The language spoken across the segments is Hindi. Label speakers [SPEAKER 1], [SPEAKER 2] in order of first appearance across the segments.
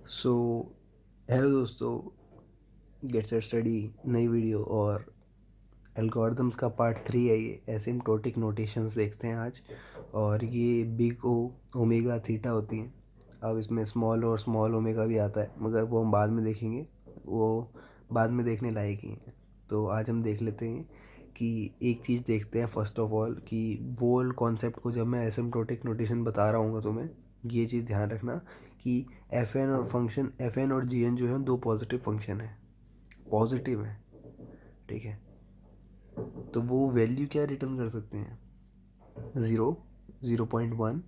[SPEAKER 1] सो हेलो दोस्तों, गेट सेट स्टडी नई वीडियो और एल्गोरिदम्स का पार्ट 3 है। ये एसिम्प्टोटिक नोटेशंस देखते हैं आज। और ये बिग ओ ओमेगा थीटा होती हैं। अब इसमें स्मॉल और स्मॉल ओमेगा भी आता है, मगर वो हम बाद में देखेंगे, वो बाद में देखने लायक ही हैं। तो आज हम देख लेते हैं कि एक चीज़ देखते हैं फर्स्ट ऑफ ऑल कि वोल कॉन्सेप्ट को जब मैं एसिम्प्टोटिक नोटेशन बता रहा हूँ तुम्हें, ये चीज़ ध्यान रखना कि एफ एन और फंक्शन एफ एन और जी एन जो है दो पॉजिटिव फंक्शन है, पॉजिटिव है। ठीक है, तो वो वैल्यू क्या रिटर्न कर सकते हैं? 0, 0.1,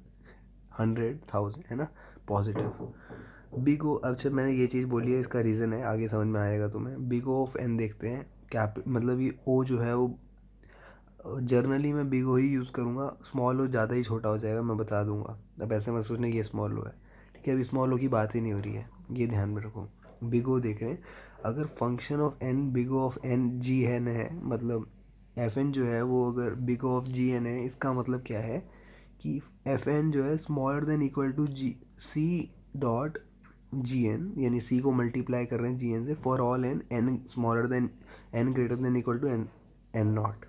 [SPEAKER 1] 100, 1000, है ना, पॉजिटिव। बिग ओ, अच्छा मैंने ये चीज़ बोली है, इसका रीज़न है, आगे समझ में आएगा तुम्हें। बिग ओ ऑफ एन देखते हैं। कैप मतलब ये ओ जो है वो जर्नली मैं बिग ओ ही यूज़ करूँगा, स्मॉल ओ ज़्यादा ही छोटा हो जाएगा, मैं बता दूंगा। अब ऐसे मैं सोचने ये स्मॉल ओ है, ठीक है, अभी स्मॉल ओ की बात ही नहीं हो रही है, ये ध्यान में रखो। बिग ओ देख रहे हैं, अगर function of n big O of g G N है, मतलब एफ एन जो है वो अगर big O of g N है, इसका मतलब क्या है कि एफ एन जो है smaller than equal to G C dot G N, यानी सी को मल्टीप्लाई कर रहे हैं जी एन से, for all N N smaller than N greater than equal to N N nought.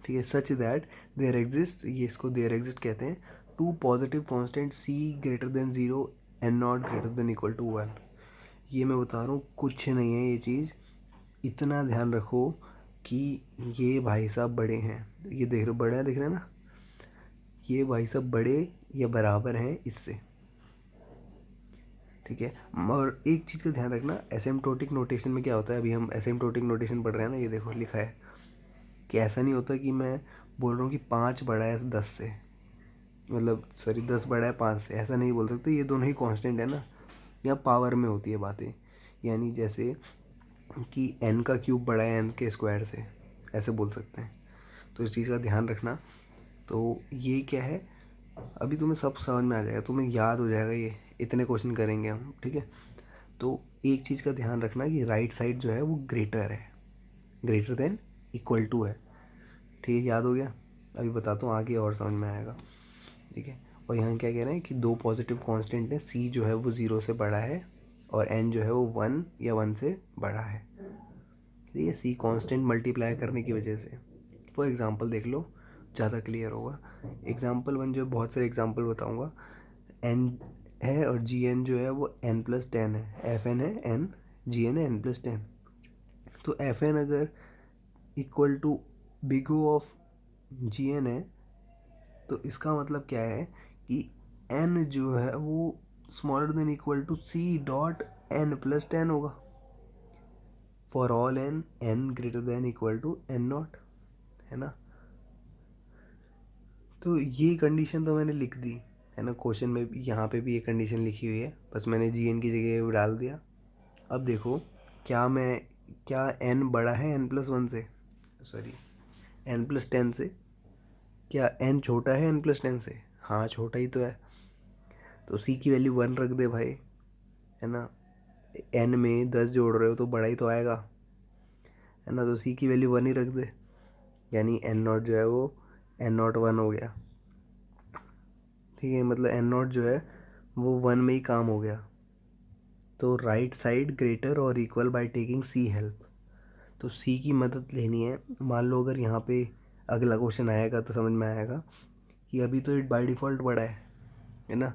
[SPEAKER 1] ठीक है, सच दैट देयर एग्जिस्ट, ये इसको देयर एग्जिस्ट कहते हैं, two positive constant c greater than zero n naught greater than equal to one. ये मैं बता रहा हूँ, कुछ नहीं है ये चीज़, इतना ध्यान रखो कि ये भाई साहब बड़े हैं, ये देख रहे, बड़े हैं, दिख रहे हैं ना, ये भाई साहब बड़े या बराबर हैं इससे। ठीक है, और एक चीज़ का ध्यान रखना, एसिम्प्टोटिक नोटेशन में क्या होता है, अभी हम एसिम्प्टोटिक नोटेशन पढ़ रहे हैं ना, ये देखो लिखा है कि ऐसा नहीं होता कि मैं बोल रहा हूँ कि 5 बड़ा है 10 से, मतलब सॉरी 10 बड़ा है 5 से, ऐसा नहीं बोल सकते, ये दोनों ही कांस्टेंट है ना, या पावर में होती है बातें, यानी जैसे कि n का क्यूब बड़ा है n के स्क्वायर से, ऐसे बोल सकते हैं। तो इस चीज़ का ध्यान रखना। तो ये क्या है, अभी तुम्हें सब समझ में आ जाएगा, तुम्हें याद हो जाएगा, ये इतने क्वेश्चन करेंगे हम, ठीक है। तो एक चीज़ का ध्यान रखना कि राइट साइड जो है वो ग्रेटर है, ग्रेटर देन इक्वल टू है। ठीक है, याद हो गया। अभी बताता हूँ आगे और समझ में आएगा। ठीक है, और यहाँ क्या कह रहे हैं कि दो पॉजिटिव कांस्टेंट हैं, सी जो है वो 0 से बड़ा है और एन जो है वो 1 या 1 से बड़ा है। ठीक है, सी कांस्टेंट मल्टीप्लाई करने की वजह से। फॉर एग्जांपल देख लो, ज़्यादा क्लियर होगा। एग्जांपल 1 जो, बहुत सारे एग्जांपल बताऊंगा। एन है और जी एन जो है वो एन प्लस 10 है, एफ एन है एन, जी एन है एन प्लस 10। तो एफ एन अगर equal to big O of g N है, तो इसका मतलब क्या है कि एन जो है वो smaller than equal to c dot n plus 10 होगा, for all N n greater than equal to n naught, है ना। तो ये कंडीशन तो मैंने लिख दी, है ना, क्वेश्चन में भी यहाँ पे भी ये कंडीशन लिखी हुई है, बस मैंने जी एन की जगह डाल दिया। अब देखो, क्या मैं, क्या एन बड़ा है एन प्लस 1 से, सॉरी एन प्लस 10 से? क्या एन छोटा है एन प्लस 10 से? हाँ छोटा ही तो है। तो सी की वैल्यू 1 रख दे भाई, है ना, एन में 10 जोड़ रहे हो तो बड़ा ही तो आएगा, है ना, तो सी की वैल्यू 1 ही रख दे, यानी एन नॉट जो है वो एन नॉट 1 हो गया। ठीक है, मतलब एन नॉट जो है वो 1 में ही काम हो गया। तो राइट साइड ग्रेटर और equal by taking C help. तो सी की मदद लेनी है। मान लो अगर यहाँ पे अगला क्वेश्चन आएगा तो समझ में आएगा कि अभी तो ये बाय डिफ़ॉल्ट बड़ा है ना।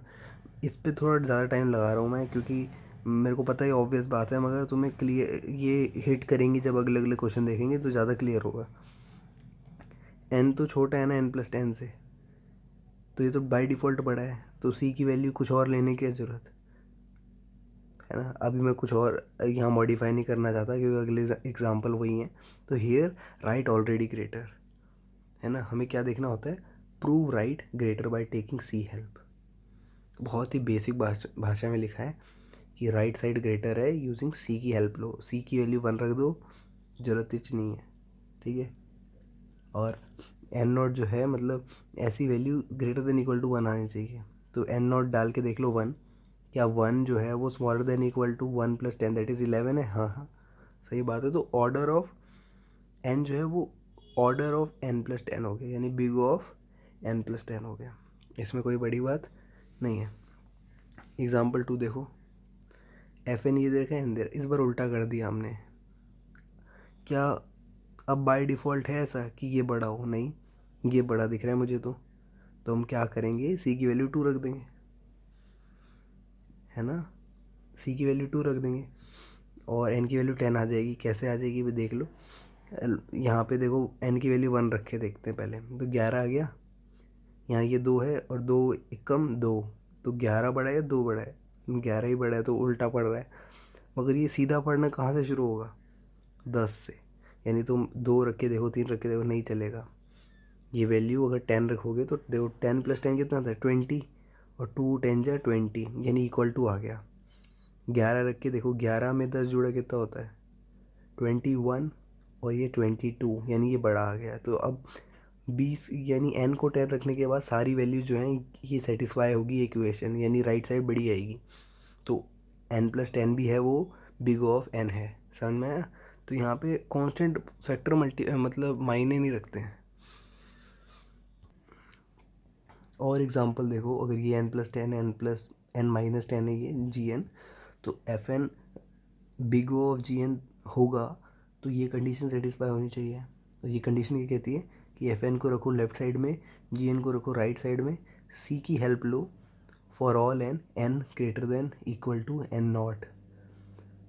[SPEAKER 1] इस पे थोड़ा ज़्यादा टाइम लगा रहा हूँ मैं, क्योंकि मेरे को पता है ऑब्वियस बात है, मगर तुम्हें क्लियर ये हिट करेंगी जब अगले अगले क्वेश्चन देखेंगे तो ज़्यादा क्लियर होगा। एन तो छोटा है ना एन प्लस 10 से, तो ये तो बाय डिफ़ॉल्ट बड़ा है, तो सी की वैल्यू कुछ और लेने की ज़रूरत है ना। अभी मैं कुछ और यहाँ मॉडिफाई नहीं करना चाहता, क्योंकि अगले एग्जाम्पल वही हैं। तो हियर राइट ऑलरेडी ग्रेटर, है ना, हमें क्या देखना होता है, prove right greater by taking C help. बहुत ही बेसिक भाषा में लिखा है कि राइट साइड ग्रेटर है, यूजिंग सी की हेल्प लो, सी की वैल्यू 1 रख दो, ज़रूरत कुछ नहीं है। ठीक है, और एन नॉट जो है मतलब ऐसी value greater than equal to 1 आनी चाहिए। तो एन नॉट डाल के देख लो 1, क्या 1 जो है वो smaller than equal to 1 plus 10 that is 11 है? हाँ हाँ, सही बात है। तो ऑर्डर ऑफ एन जो है वो ऑर्डर ऑफ एन प्लस 10 हो गया, यानी बिग ऑफ एन प्लस 10 हो गया। इसमें कोई बड़ी बात नहीं है। एग्जाम्पल 2 देखो, एफ एन ये देखा है इस बार उल्टा कर दिया हमने। क्या अब बाय डिफ़ॉल्ट है ऐसा कि ये बड़ा हो? नहीं, ये बड़ा दिख रहा है मुझे तो हम क्या करेंगे, सी की वैल्यू 2 रख देंगे, है ना। सी की वैल्यू 2 रख देंगे और एन की वैल्यू 10 आ जाएगी। कैसे आ जाएगी भी देख लो। यहाँ पे देखो एन की वैल्यू 1 रख के देखते हैं पहले, तो 11 आ गया। यहाँ ये 2 है और 2 एकम 2, तो 11 बड़ा है या 2 बड़ा है? 11 ही बड़ा है, तो उल्टा पड़ रहा है। मगर ये सीधा पढ़ना कहाँ से शुरू होगा? 10 से। यानी तुम 2 रख के देखो, 3 रख के देखो, नहीं चलेगा। ये वैल्यू अगर 10 रखोगे तो देखो 10 + 10 कितना था? 20, और 2 10 जा 20, यानी इक्वल टू आ गया। 11 रख के देखो, 11 में 10 जुड़ा कितना होता है? 21, और ये 22, यानी ये बड़ा आ गया। तो अब 20 यानी n को 10 रखने के बाद सारी वैल्यू जो हैं ये सेटिस्फाई होगी इक्वेशन, यानी राइट साइड बड़ी आएगी। तो n + 10 भी है, वो बिग ऑफ n है। समझ में आया? तो यहाँ पे कांस्टेंट फैक्टर मतलब मायने नहीं रखते हैं। और एग्जांपल देखो, अगर ये n + 10 n - 10 है ये gn, तो fn big O of gn होगा, तो ये कंडीशन सेटिस्फाई होनी चाहिए। तो ये कंडीशन ये कहती है कि fn को रखो लेफ्ट साइड में, gn को रखो राइट साइड में, c की हेल्प लो for all n greater than equal to n0।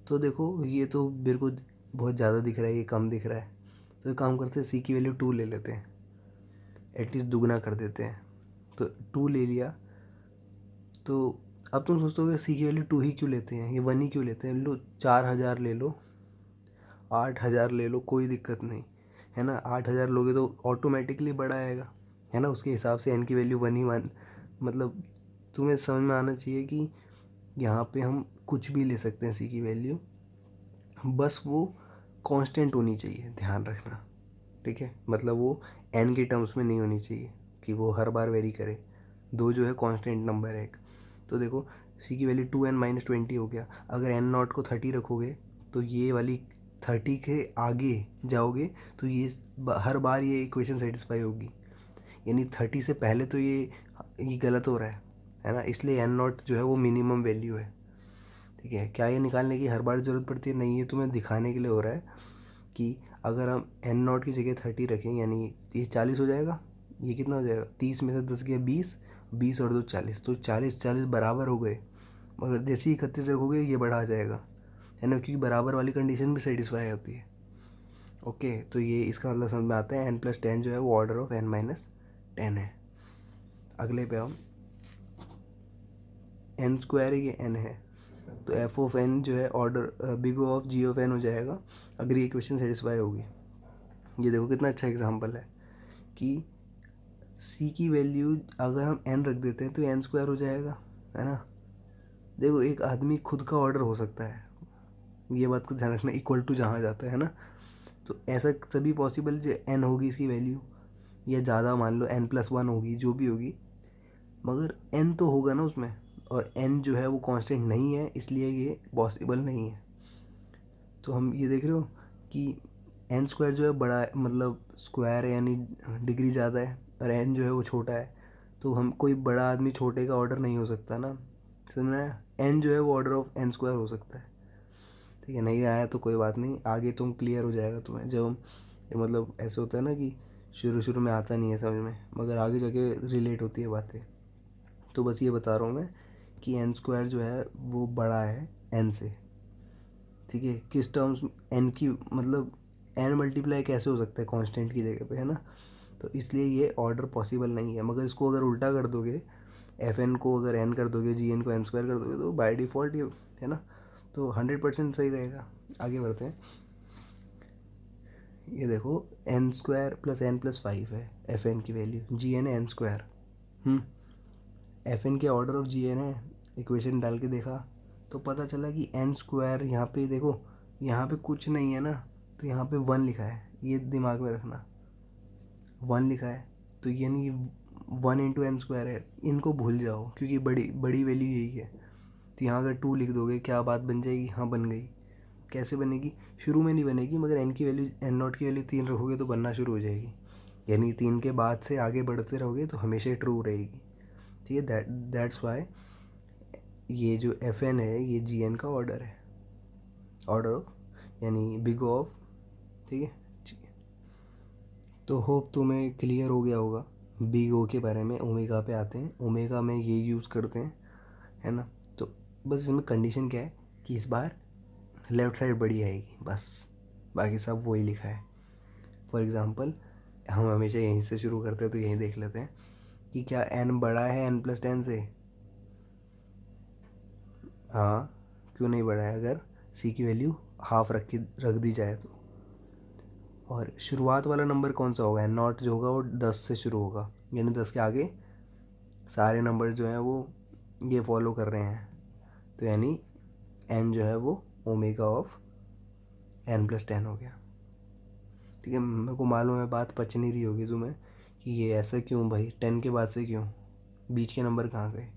[SPEAKER 1] तो देखो ये तो मेरे को बहुत ज़्यादा दिख रहा है, ये कम दिख रहा है। तो एक काम करते हैं, c की वैल्यू 2 ले लेते हैं, एटलीस्ट दुगना कर देते हैं। तो 2 ले लिया। तो अब तुम सोचते हो सी की वैल्यू 2 ही क्यों लेते हैं, ये 1 ही क्यों लेते हैं? लो 4000 ले लो, 8000 ले लो, कोई दिक्कत नहीं, है ना। 8000 लोगे तो ऑटोमेटिकली बड़ा आएगा, है ना। उसके हिसाब से एन की वैल्यू 1 ही मान, मतलब तुम्हें समझ में आना चाहिए कि यहाँ पे हम कुछ भी ले सकते हैं सी की वैल्यू, बस वो कांस्टेंट होनी चाहिए, ध्यान रखना, ठीक है। मतलब वो एन के टर्म्स में नहीं होनी चाहिए कि वो हर बार वेरी करे। 2 जो है कांस्टेंट नंबर है एक। तो देखो सी की वैल्यू 2n - 20 हो गया। अगर n0 को 30 रखोगे तो ये वाली 30 के आगे जाओगे तो ये हर बार ये इक्वेशन सेटिस्फाई होगी, यानी 30 से पहले तो ये गलत हो रहा है ना। इसलिए n0 जो है वो मिनिमम वैल्यू है, ठीक है। क्या ये निकालने की हर बार ज़रूरत पड़ती है? नहीं, ये तुम्हें दिखाने के लिए हो रहा है कि अगर हम n0 की जगह 30 रखें, यानी ये 40 हो जाएगा। ये कितना हो जाएगा? 30 में से 10 गया 20, 20 और 2 40, तो 40 40 बराबर हो गए। मगर जैसे ही 31 रखोगे ये बढ़ा जाएगा, है ना, क्योंकि बराबर वाली कंडीशन भी सेटिस्फाई होती है। ओके, तो ये इसका मतलब समझ में आता है। n + 10 जो है वो ऑर्डर ऑफ n - 10 है। अगले पे हम n² है, ये n है, तो f ऑफ n जो है order big of g of n हो जाएगा अगर ये इक्वेशन सेटिस्फाई होगी। ये देखो कितना अच्छा एग्जांपल है कि c की वैल्यू अगर हम n रख देते हैं तो n² हो जाएगा, है ना। देखो एक आदमी खुद का ऑर्डर हो सकता है, ये बात को ध्यान रखना, इक्वल टू जहाँ जाता है ना। तो ऐसा तभी पॉसिबल जो n होगी इसकी वैल्यू, या ज़्यादा मान लो n+1 होगी, जो भी होगी, मगर n तो होगा ना उसमें, और n जो है वो कांस्टेंट नहीं है, इसलिए ये पॉसिबल नहीं है। तो हम ये देख रहे हो कि n² जो है बड़ा है, मतलब स्क्वायर है, यानी डिग्री ज़्यादा है, और n जो है वो छोटा है। तो हम कोई बड़ा आदमी छोटे का ऑर्डर नहीं हो सकता ना, समझ में आया। n जो है वो ऑर्डर ऑफ n² हो सकता है, ठीक है। नहीं आया तो कोई बात नहीं, आगे तुम क्लियर हो जाएगा तुम्हें। जब हम मतलब ऐसे होता है ना कि शुरू शुरू में आता नहीं है समझ में, मगर आगे जाके रिलेट होती है बातें। तो बस ये बता रहा हूँ मैं कि n² जो है वो बड़ा है n से, ठीक है। किस टर्म्स n की, मतलब n मल्टीप्लाई कैसे हो सकता है कांस्टेंट की जगह पे, है ना। तो इसलिए ये ऑर्डर पॉसिबल नहीं है। मगर इसको अगर उल्टा कर दोगे, fn को अगर n कर दोगे, gn को n² कर दोगे, तो बाय डिफ़ॉल्ट ये, है ना, तो 100% सही रहेगा। आगे बढ़ते हैं। ये देखो n² + n + 5 है fn की वैल्यू, gn है n²। fn के ऑर्डर ऑफ gn है। इक्वेशन डाल के देखा तो पता चला कि n², यहाँ पे देखो, यहाँ पे कुछ नहीं है ना, तो यहाँ पे 1 लिखा है, ये दिमाग में रखना, 1 लिखा है, तो यानी 1 × n² है। इनको भूल जाओ क्योंकि बड़ी बड़ी वैल्यू यही है। तो यहाँ अगर 2 लिख दोगे क्या बात बन जाएगी? हाँ बन गई। कैसे बनेगी? शुरू में नहीं बनेगी, मगर n की वैल्यू, n0 की वैल्यू 3 रखोगे तो बनना शुरू हो जाएगी, यानी 3 के बाद से आगे बढ़ते रहोगे तो हमेशा ट्रू रहेगी, ठीक है। दैट्स वाई ये जो एफ एन है ये जी एन का ऑर्डर है, ऑर्डर ऑफ यानी बिग ऑफ, ठीक है। तो होप तुम्हें क्लियर हो गया होगा बिग ओ के बारे में। ओमेगा पे आते हैं, ओमेगा में ये यूज़ करते हैं, है ना। तो बस इसमें कंडीशन क्या है कि इस बार लेफ़्ट साइड बड़ी आएगी बस, बाकी सब वही लिखा है। फॉर एग्ज़ाम्पल हम हमेशा यहीं से शुरू करते हैं, तो यहीं देख लेते हैं कि क्या n बड़ा है n+10 से। हाँ, क्यों नहीं बड़ा है अगर c की वैल्यू हाफ रख दी जाए तो। और शुरुआत वाला नंबर कौन सा होगा, n0 जो होगा वो 10 से शुरू होगा, यानी 10 के आगे सारे नंबर जो हैं वो ये फॉलो कर रहे हैं। तो यानी n जो है वो ओमेगा ऑफ n+10 हो गया, ठीक है। मेरे को मालूम है बात पच नहीं रही होगी तुम्हें कि ये ऐसा क्यों भाई, 10 के बाद से क्यों, बीच के नंबर कहाँ गए।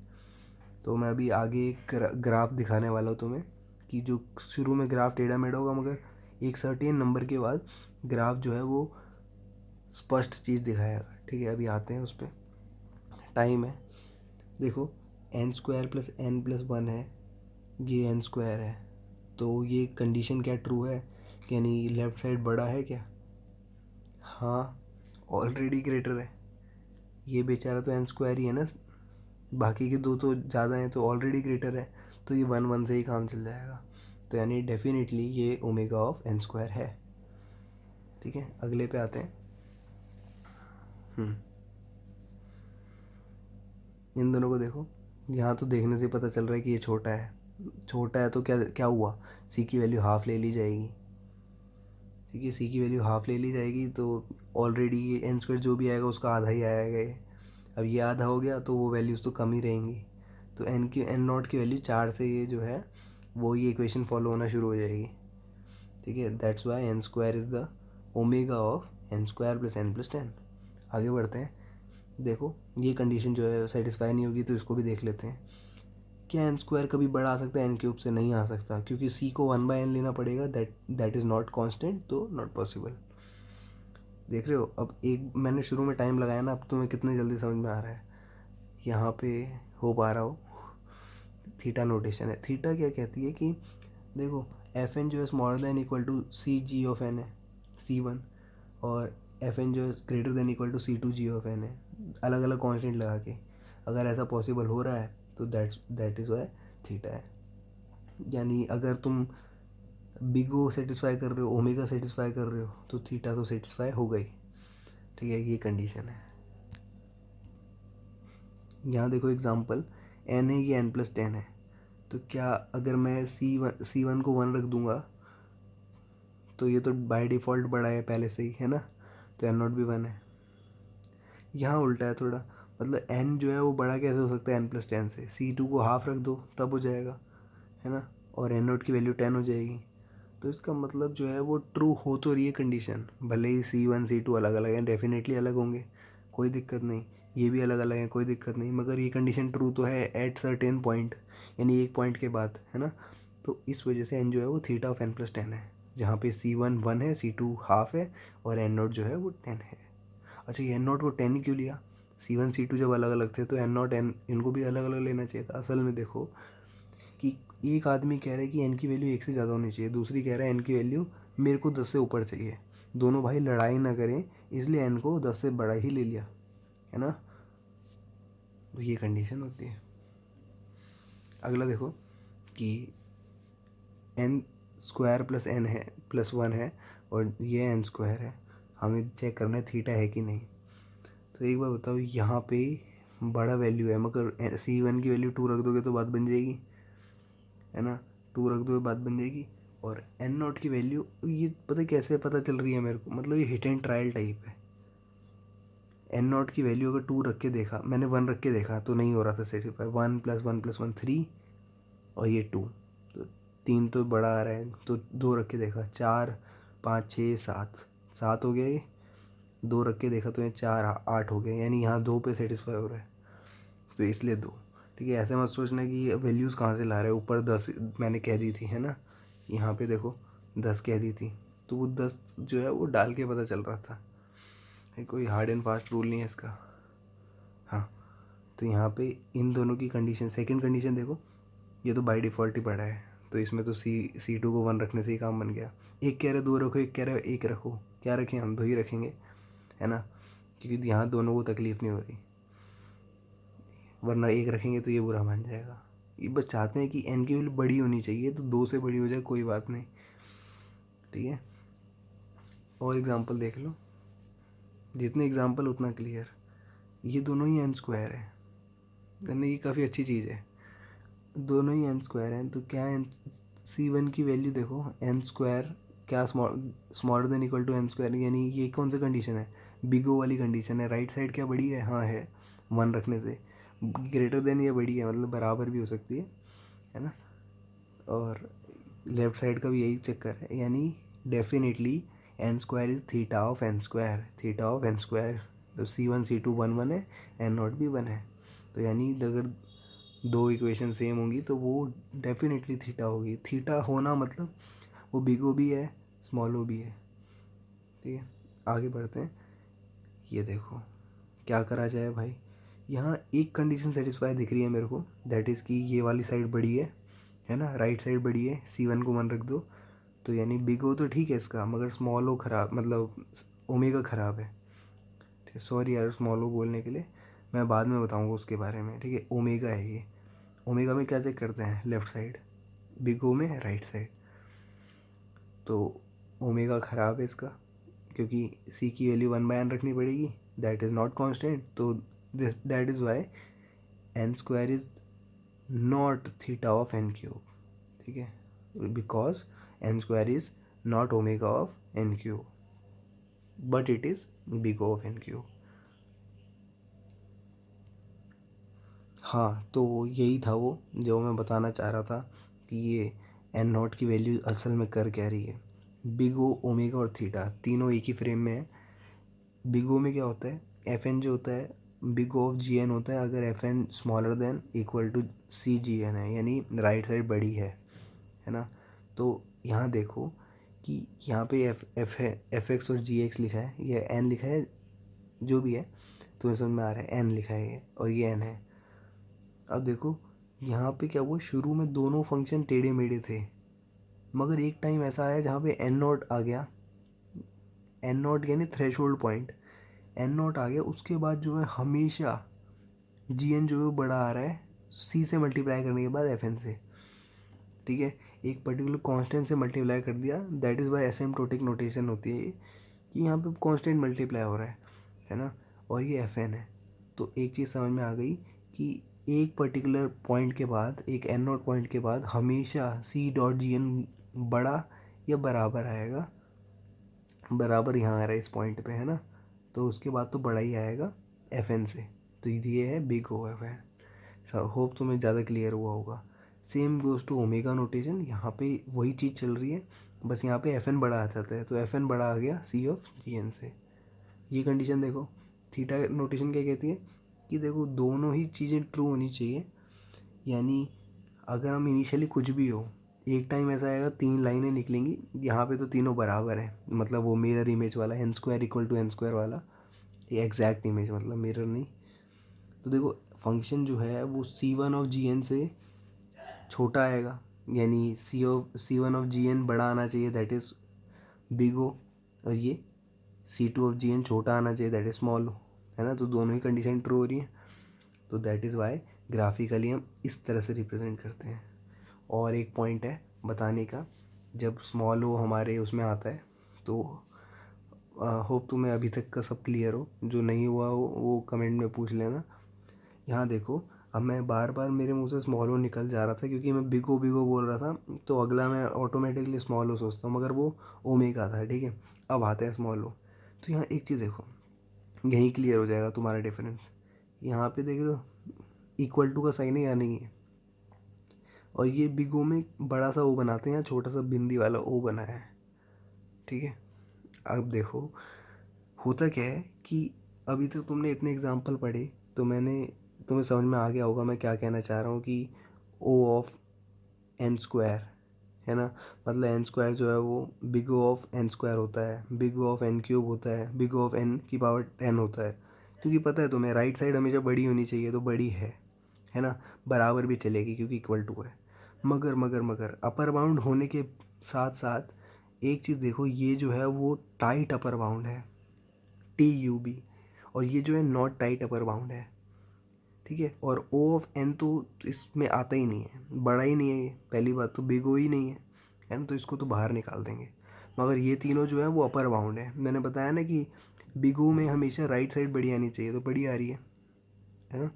[SPEAKER 1] तो मैं अभी आगे एक ग्राफ दिखाने वाला हूँ तुम्हें कि जो शुरू में ग्राफ टेढ़ा मेढ़ा होगा, मगर एक सर्टेन नंबर के बाद ग्राफ जो है वो स्पष्ट चीज़ दिखाएगा, ठीक है। अभी आते हैं उस पर, टाइम है, देखो n² + n+1 है, ये n² है। तो ये कंडीशन क्या ट्रू है, यानी लेफ़्ट साइड बड़ा है क्या। हाँ, ऑलरेडी ग्रेटर है, ये बेचारा तो n² ही है ना, बाकी के दो तो ज़्यादा हैं, तो ऑलरेडी ग्रेटर है, तो ये 1 1 से ही काम चल जाएगा। तो यानी डेफिनेटली ये ओमेगा ऑफ n² है, ठीक है। अगले पे आते हैं। इन दोनों को देखो, यहाँ तो देखने से पता चल रहा है कि ये छोटा है, छोटा है तो क्या क्या हुआ, सी की वैल्यू हाफ ले ली जाएगी, ठीक है। सी की वैल्यू हाफ ले ली जाएगी, तो ऑलरेडी ये n² जो भी आएगा उसका आधा ही आएगा ये। अब ये आधा हो गया तो वो वैल्यूज़ तो कम ही रहेंगी, तो n0 की वैल्यू 4 से ये जो है वो ये इक्वेशन फॉलो होना शुरू हो जाएगी, ठीक है। That's why n² is the omega of n² + n+10। आगे बढ़ते हैं, देखो ये कंडीशन जो है सेटिस्फाई नहीं होगी, तो इसको भी देख लेते हैं। क्या n² कभी बड़ा आ सकता है n³ से, नहीं आ सकता, क्योंकि c को 1/n लेना पड़ेगा, दैट इज़ नॉट कांस्टेंट, तो नॉट पॉसिबल। देख रहे हो, अब एक मैंने शुरू में टाइम लगाया ना, अब तुम्हें कितने जल्दी समझ में आ रहा है, यहाँ पे हो पा रहा हो। थीटा नोटेशन है, थीटा क्या कहती है कि देखो एफ एन जो है smaller than equal to c g of n है, C1, और एफ एन जो है greater than equal to C2 g of n है, अलग अलग कॉन्स्टेंट लगा के। अगर ऐसा पॉसिबल हो रहा है तो दैट इज़ वाई थीटा है। यानी अगर तुम बिग ओ सेटिस्फाई कर रहे हो, ओमेगा सेटिस्फाई कर रहे हो, तो थीटा तो सेटिस्फाई हो गई, ठीक है। ये कंडीशन है। यहाँ देखो एग्जांपल, n है, ये n+10 है, तो क्या अगर मैं C1 को 1 रख दूंगा तो ये तो बाय डिफ़ॉल्ट बड़ा है पहले से ही, है ना, तो n0 भी 1 है। यहाँ उल्टा है थोड़ा, मतलब n जो है वो बड़ा कैसे हो सकता है n+10 से, C2 को हाफ रख दो तब हो जाएगा, है ना, और n0 की वैल्यू 10 हो जाएगी। तो इसका मतलब जो है वो ट्रू हो तो रही है कंडीशन, भले ही C1 C2 अलग अलग हैं, डेफिनेटली अलग होंगे, कोई दिक्कत नहीं, ये भी अलग अलग हैं, कोई दिक्कत नहीं, मगर ये कंडीशन ट्रू तो है एट सर्टेन पॉइंट, यानी एक पॉइंट के बाद, है ना। तो इस वजह से n जो है वो थीटा ऑफ n+10 है, जहाँ पे C1 1 है, C2 हाफ है, और n0 जो है वो 10 है। अच्छा, ये n0 को 10 क्यों लिया, C1 C2 जब अलग अलग थे तो n0 n इनको भी अलग अलग लेना चाहिए था। असल में देखो कि एक आदमी कह रहा है कि n की वैल्यू 1 से ज़्यादा होनी चाहिए, दूसरी कह रहा है n की वैल्यू मेरे को 10 से ऊपर चाहिए, दोनों भाई लड़ाई ना करें, इसलिए n को 10 से बड़ा ही ले लिया, है ना। तो ये कंडीशन होती है। अगला देखो कि n² + n है +1 है, और ये n² है, हमें चेक करना है थीटा है कि नहीं। तो एक बार बताओ, यहाँ पे बड़ा वैल्यू है, मगर C1 की वैल्यू 2 रख दोगे तो बात बन जाएगी, है ना, 2 रख दो बात बन जाएगी। और n0 की वैल्यू ये पता कैसे पता चल रही है मेरे को, मतलब ये हिट एंड ट्रायल टाइप है। n0 की वैल्यू अगर 2 रख के देखा, मैंने 1 रख के देखा तो नहीं हो रहा था सेटिस्फाई, 1 + 1 + 1 3, और ये 2, तो 3 तो बड़ा आ रहा है, तो 2 रख के देखा, 4 5 6 7, 7 हो गया ये, 2 रख के देखा तो ये 4 8 हो गया, यानी यहाँ 2 पे सेटिस्फाई हो रहा है, तो इसलिए 2, ठीक है। ऐसे मत सोचना कि ये वैल्यूज़ कहाँ से ला रहे हैं, ऊपर 10 मैंने कह दी थी, है ना, यहाँ पे देखो 10 कह दी थी, तो वो 10 जो है वो डाल के पता चल रहा था, ये कोई हार्ड एंड फास्ट रूल नहीं है इसका। हाँ, तो यहाँ पे इन दोनों की कंडीशन, सेकंड कंडीशन देखो, ये तो बाय डिफ़ॉल्ट ही बड़ा है, तो इसमें तो C2 को 1 रखने से ही काम बन गया। एक कह रहे 2 रखो, एक कह रहे 1 रखो, क्या रखें हम? 2 ही रखेंगे, है ना, क्योंकि यहाँ दोनों को तकलीफ़ नहीं हो रही, वरना 1 रखेंगे तो ये बुरा मान जाएगा। ये बस चाहते हैं कि n की वैल्यू बड़ी होनी चाहिए, तो 2 से बड़ी हो जाए कोई बात नहीं, ठीक है। और एग्जांपल देख लो, जितने एग्जांपल उतना क्लियर। ये दोनों ही n स्क्वायर है, यानी ये काफ़ी अच्छी चीज़ है, दोनों ही n स्क्वायर हैं, तो क्या n C1 की वैल्यू देखो, n स्क्वायर क्या smaller than equal to n square, यानी ये कौन सा कंडीशन है? बिग ओ वाली कंडीशन है। राइट साइड क्या बड़ी है? हाँ है, 1 रखने से। ग्रेटर देन ये बड़ी है, मतलब बराबर भी हो सकती है ना। और लेफ्ट साइड का भी यही चक्कर है, यानी definitely n square is theta of n square, theta of n square. तो C1 C2 1 1 है, n नॉट भी 1 है, तो यानी अगर दो इक्वेशन सेम होंगी तो वो डेफिनेटली थीटा होगी। थीटा होना मतलब वो बिग ओ भी है, स्मॉल ओ भी है, ठीक है। आगे बढ़ते हैं। ये देखो क्या करा जाए भाई, यहाँ एक कंडीशन सेटिस्फाई दिख रही है मेरे को, दैट इज़ कि ये वाली साइड बड़ी है ना, राइट साइड बड़ी है, C1 को 1 रख दो, तो यानी बिग ओ तो ठीक है इसका, मगर स्मॉल ओ खराब, मतलब ओमेगा ख़राब है, ठीक है। सॉरी यार स्मॉल ओ बोलने के लिए, मैं बाद में बताऊँगा उसके बारे में, ठीक है। ओमेगा है ये, ओमेगा में क्या चेक करते हैं? लेफ़्ट साइड, बिग ओ में राइट साइड, तो ओमेगा ख़राब है इसका, क्योंकि सी की वैल्यू 1/n रखनी पड़ेगी, दैट इज़ नॉट कांस्टेंट, तो this that is why n square is not theta of n cube, ठीक है, because n square is not omega of n cube, but it is big O of n cube. हाँ, तो यही था वो जो मैं बताना चाह रहा था कि ये n नॉट की वैल्यू असल में कर क्या रही है। बिग O, ओमेगा और थीटा तीनों एक ही फ्रेम में है। बिग O में क्या होता है? एफ एन जो होता है big O of g n होता है अगर f n smaller than equal to c g N है, यानी राइट साइड बड़ी है ना। तो यहाँ देखो कि यहाँ पे एफ है, एफ एक्स और जी एक्स लिखा है, ये एन लिखा है, जो भी है तुम्हें समझ में आ रहा है, एन लिखा है ये, और ये एन है। अब देखो यहाँ पे क्या हुआ, शुरू में दोनों फंक्शन टेढ़े मेढ़े थे, मगर एक टाइम ऐसा आया जहाँ पे एन नॉट आ गया, एन नॉट यानी threshold point, N naught आ गया, उसके बाद जो है हमेशा जी एन जो है वो बड़ा आ रहा है सी से मल्टीप्लाई करने के बाद एफ एन से, ठीक है। एक पर्टिकुलर कांस्टेंट से मल्टीप्लाई कर दिया, that is why asymptotic notation होती है ये, कि यहाँ पे कांस्टेंट मल्टीप्लाई हो रहा है ना, और ये एफ एन है। तो एक चीज़ समझ में आ गई कि एक पर्टिकुलर पॉइंट के बाद, एक एन नॉट पॉइंट के बाद हमेशा सी डॉट जी एन बड़ा या बराबर आएगा, बराबर यहाँ आ रहा है इस पॉइंट पे, है ना, तो उसके बाद तो बड़ा ही आएगा एफ एन से। तो ये है big O f n. Hope तुम्हें ज़्यादा क्लियर हुआ होगा। Same goes to omega notation, यहाँ पे वही चीज़ चल रही है, बस यहाँ पे एफ एन बड़ा आ जाता है, तो एफ एन बड़ा आ गया सी ऑफ जी एन से। ये कंडीशन देखो, थीटा नोटेशन क्या कहती है कि देखो दोनों ही चीज़ें ट्रू होनी चाहिए, यानी अगर हम इनिशियली कुछ भी हो, एक टाइम ऐसा आएगा 3 लाइनें निकलेंगी, यहाँ पे तो तीनों बराबर हैं, मतलब वो मिरर इमेज वाला n square equal to n square वाला, ये एग्जैक्ट इमेज, मतलब मिरर नहीं। तो देखो फंक्शन जो है वो C1 ऑफ जी एन से छोटा आएगा, यानी C1 ऑफ जी एन बड़ा आना चाहिए, दैट इज़ बिग ओ, और ये C2 ऑफ जी एन छोटा आना चाहिए, दैट इज़ स्मॉल ओ, है ना। तो दोनों ही कंडीशन ट्रू हो रही है, तो दैट इज़ वाई ग्राफिकली हम इस तरह से रिप्रेजेंट करते हैं। और एक पॉइंट है बताने का, जब स्मॉल ओ हमारे उसमें आता है, तो होप तुम्हें अभी तक का सब क्लियर हो, जो नहीं हुआ हो वो कमेंट में पूछ लेना। यहाँ देखो, अब मैं बार बार मेरे मुंह से स्मॉल ओ निकल जा रहा था क्योंकि मैं बिगो बिगो बोल रहा था, तो अगला मैं ऑटोमेटिकली स्मॉल ओ सोचता हूँ, मगर वो ओमेगा था, ठीक है। अब आता है स्मॉल ओ, तो यहाँ एक चीज़ देखो, यहीं क्लियर हो जाएगा तुम्हारा डिफरेंस। यहाँ पे देख रहे हो इक्वल टू का साइन है या नहीं है, और ये बिग ओ में बड़ा सा ओ बनाते हैं, छोटा सा बिंदी वाला ओ बनाया है, ठीक है। अब देखो होता क्या है कि अभी तक तुमने इतने एग्जांपल पढ़े, तो मैंने तुम्हें समझ में आ गया होगा मैं क्या कहना चाह रहा हूँ कि ओ ऑफ एन स्क्वायर, है ना, मतलब एन स्क्वायर जो है वो big O of n square होता है, big O of n cube होता है, बिग ओ ऑफ एन की पावर 10 होता है, क्योंकि पता है तुम्हें राइट साइड हमेशा बड़ी होनी चाहिए, तो बड़ी है ना, बराबर भी चलेगी क्योंकि इक्वल टू है। मगर अपर बाउंड होने के साथ साथ एक चीज़ देखो, ये जो है वो टाइट अपर बाउंड है, TUB, और ये जो है नॉट टाइट अपर बाउंड है, ठीक है। और O(n) तो इसमें आता ही नहीं है, बड़ा ही नहीं है ये, पहली बात तो बिग O ही नहीं है ना, तो इसको तो बाहर निकाल देंगे। मगर ये तीनों जो है वो अपर बाउंड है। मैंने बताया ना कि बिग O में हमेशा राइट साइड बड़ी आनी चाहिए, तो बड़ी आ रही है ना।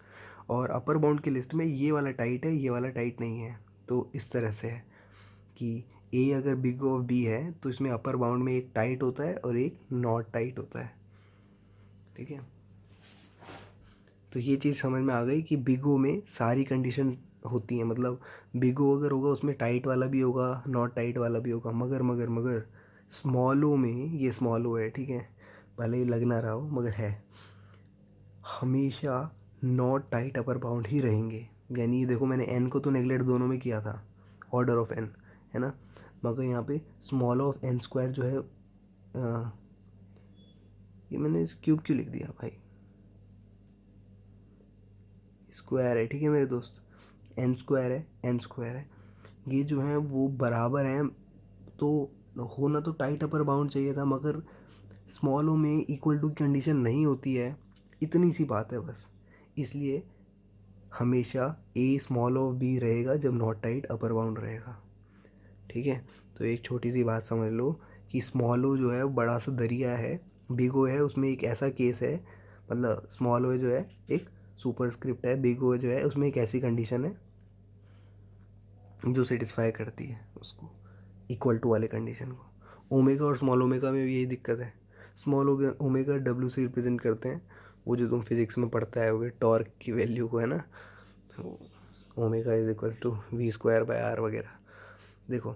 [SPEAKER 1] और अपर बाउंड की लिस्ट में ये वाला टाइट है, ये वाला टाइट नहीं है। तो इस तरह से है कि A अगर बिग O ऑफ B है तो इसमें अपर बाउंड में एक टाइट होता है और एक नॉट टाइट होता है, ठीक है। तो ये चीज़ समझ में आ गई कि बिग O में सारी कंडीशन होती हैं, मतलब बिग O अगर होगा उसमें टाइट वाला भी होगा, नॉट टाइट वाला भी होगा। मगर स्मॉल O में, ये स्मॉल O है, ठीक है, भले ही लग ना रहा हो मगर है, हमेशा नॉट टाइट अपर बाउंड ही रहेंगे। यानी ये देखो, मैंने n को तो नेगलेक्ट दोनों में किया था, ऑर्डर ऑफ n, है ना। मगर यहाँ पे स्मॉल ऑफ n² जो है, ये मैंने इस क्यूब क्यों लिख दिया भाई, स्क्वायर है, ठीक है मेरे दोस्त, n² है, ये जो है वो बराबर हैं। तो होना तो टाइट अपर बाउंड चाहिए था, मगर स्मॉल O में इक्वल टू की कंडीशन नहीं होती है, इतनी सी बात है बस। इसलिए हमेशा A स्मॉल ऑफ B रहेगा जब नॉट टाइट अपर बाउंड रहेगा, ठीक है। तो एक छोटी सी बात समझ लो कि स्मॉल O जो है वो बड़ा सा दरिया है, बिग O है उसमें एक ऐसा केस है, मतलब स्मॉल O जो है एक सुपरस्क्रिप्ट है, बिग O जो है उसमें एक ऐसी कंडीशन है जो सेटिस्फाई करती है उसको, इक्वल टू वाले कंडीशन को। ओमेगा और स्मॉल ओमेगा में भी यही दिक्कत है। स्मॉल ओमेगा W से रिप्रेजेंट करते हैं, वो जो तुम फिजिक्स में पढ़ता है होगे, टॉर्क की वैल्यू को, है ना, तो omega is equal to V²/R वगैरह। देखो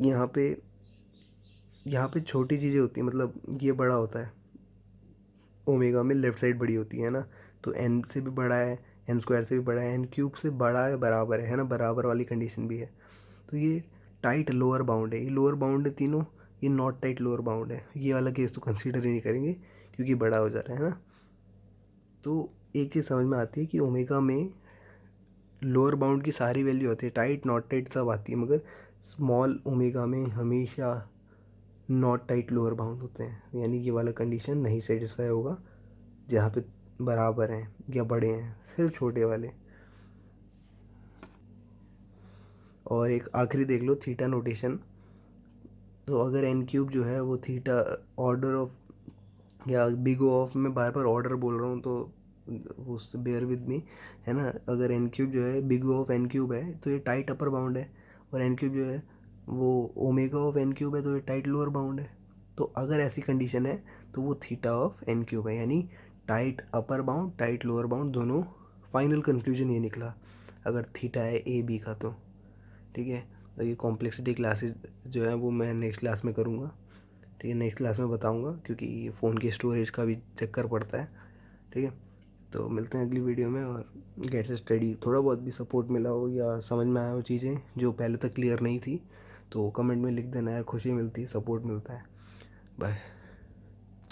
[SPEAKER 1] यहाँ पे छोटी चीज़ें होती हैं, मतलब ये बड़ा होता है, ओमेगा में लेफ़्ट साइड बड़ी होती है ना, तो n से भी बड़ा है, n² से भी बड़ा है, n³ से बड़ा है, बराबर है ना, बराबर वाली कंडीशन भी है। तो ये टाइट लोअर बाउंड है, ये लोअर बाउंड है तीनों, ये नॉट टाइट लोअर बाउंड है। ये वाला केस तो कंसीडर ही नहीं करेंगे क्योंकि बड़ा हो जा रहा है ना। तो एक चीज़ समझ में आती है कि ओमेगा में लोअर बाउंड की सारी वैल्यू होती है, टाइट नॉट टाइट सब आती है, मगर स्मॉल ओमेगा में हमेशा नॉट टाइट लोअर बाउंड होते हैं। यानी ये वाला कंडीशन नहीं सेटिस्फाई होगा जहाँ पे बराबर हैं या बड़े हैं, सिर्फ छोटे वाले। और एक आखिरी देख लो, थीटा नोटेशन। तो अगर n³ जो है वो थीटा ऑर्डर ऑफ, या बिग O ऑफ, मैं बार बार ऑर्डर बोल रहा हूँ तो वो उससे बेयर विद मी, है ना। अगर n³ जो है बिग O ऑफ n³ है तो ये टाइट अपर बाउंड है, और n³ जो है वो ओमेगा ऑफ n³ है तो ये टाइट लोअर बाउंड है। तो अगर ऐसी कंडीशन है तो वो थीटा ऑफ n³ है, यानी tight upper bound tight lower bound दोनों। फाइनल कंक्लूजन ये निकला अगर थीटा है A B का तो, ठीक है। तो ये कॉम्प्लेक्सिटी क्लासेस जो है वो मैं नेक्स्ट क्लास में करूँगा, ठीक है, नेक्स्ट क्लास में बताऊँगा, क्योंकि ये फ़ोन की स्टोरेज का भी चक्कर पड़ता है, ठीक है। तो मिलते हैं अगली वीडियो में, और गेट से स्टडी थोड़ा बहुत भी सपोर्ट मिला हो या समझ में आया हो चीज़ें जो पहले तक क्लियर नहीं थी तो कमेंट में लिख देना यार, खुशी मिलती है, सपोर्ट मिलता है। बाय।